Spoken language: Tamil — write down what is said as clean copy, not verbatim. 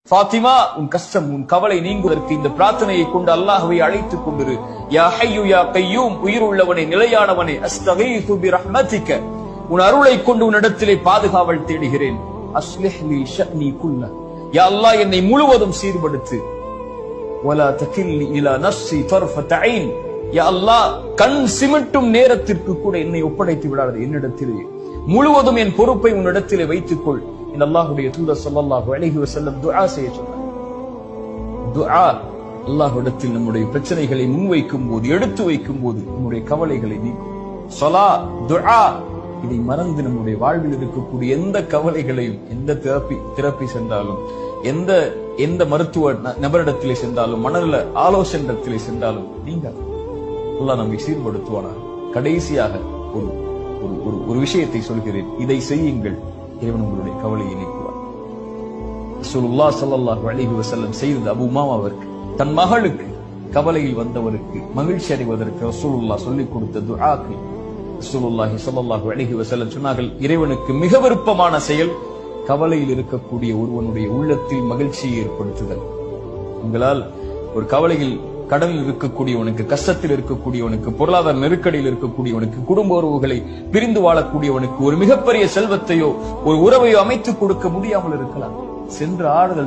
ஃபாத்திமா, உன் கஷ்டம், உன் கவலை நீங்குவதற்கு இந்த பிரார்த்தனையை கொண்டு அல்லாஹ்வை அழைத்துக் கொண்டிரு. யா ஹய்யு யா கய்யூம், உயிர் உள்ளவனே, நிலையானவனே, அஸ்தகீது பிரஹ்மதிக, உன் அருளை கொண்டு உன்னிடத்திலே பாதுகாவல் தேடுகிறேன். அஸ்லிஹ் லி ஷஅனி குல்ல, யா அல்லாஹ் என்னை முழுவதும் சீர்படுத்து. வலா தகில்னி இலா நஃப்ஸி தர்ஃபத ஐன், யா அல்லாஹ் கண் சிமிட்டும் நேரத்திற்கு கூட என்னை ஒப்படைத்து விடாதே, என்னிடத்திலே முழுவதும் என் பொறுப்பை உன்னிடத்திலே வைத்துக்கொள். இந்த அல்லாஹ்வுடைய தூதர் ஸல்லல்லாஹு அலைஹி வஸல்லம் துஆ செய்ய சொன்னார். துஆ அல்லாஹ்விடத்தில் நம்முடைய பிரச்சனைகளை முன்வைக்கும் போது, எடுத்து வைக்கும் போது நம்முடைய கவலைகளை நீக்கும். ஸலா, துஆ, இதை மறந்து நம்முடைய வாழ்வில் இருக்கக்கூடிய எந்த கவலைகளையும், எந்த தெரப்பி சென்றாலும், எந்த மருத்துவ நபரிடத்திலே சென்றாலும், மனநல ஆலோசனையிடத்திலே சென்றாலும் நீங்க அல்லாஹ் நம்மை சீர்படுத்துவானா. கடைசியாக ஒரு விஷயத்தை சொல்கிறேன், இதை செய்யுங்கள், இறைவன் உங்களுடைய கவலையை நீக்குவார். ரசூலுல்லாஹ் ஸல்லல்லாஹு அலைஹி வஸல்லம் செய்தது அபூ உமாமாவிற்கு, தன் மகளுக்கு கவலையில் வந்தவருக்கு மகிழ்ச்சி அடைவதற்கு ரசூலுல்லாஹ் சொல்லிக் கொடுத்த துஆக்கள். ரசூலுல்லாஹி ஸல்லல்லாஹு அலைஹி வஸல்லம் சொன்னார்கள், இறைவனுக்கு மிக விருப்பமான செயல் கவலையில் இருக்கக்கூடிய ஒருவனுடைய உள்ளத்தில் மகிழ்ச்சியை ஏற்படுத்துதல். உங்களால் ஒரு கவலையில், கடலில் இருக்கக்கூடியவனுக்கு, கஷ்டத்தில் இருக்கக்கூடியவனுக்கு, பொருளாதார நெருக்கடியில் இருக்கக்கூடியவனுக்கு, குடும்ப உறவுகளை பிரிந்து வாழக்கூடியவனுக்கு ஒரு மிகப்பெரிய செல்வத்தையோ ஒரு உறவையோ அமைத்துக் கொடுக்க முடியாமல் இருக்கலாம். சென்று ஆறுதல்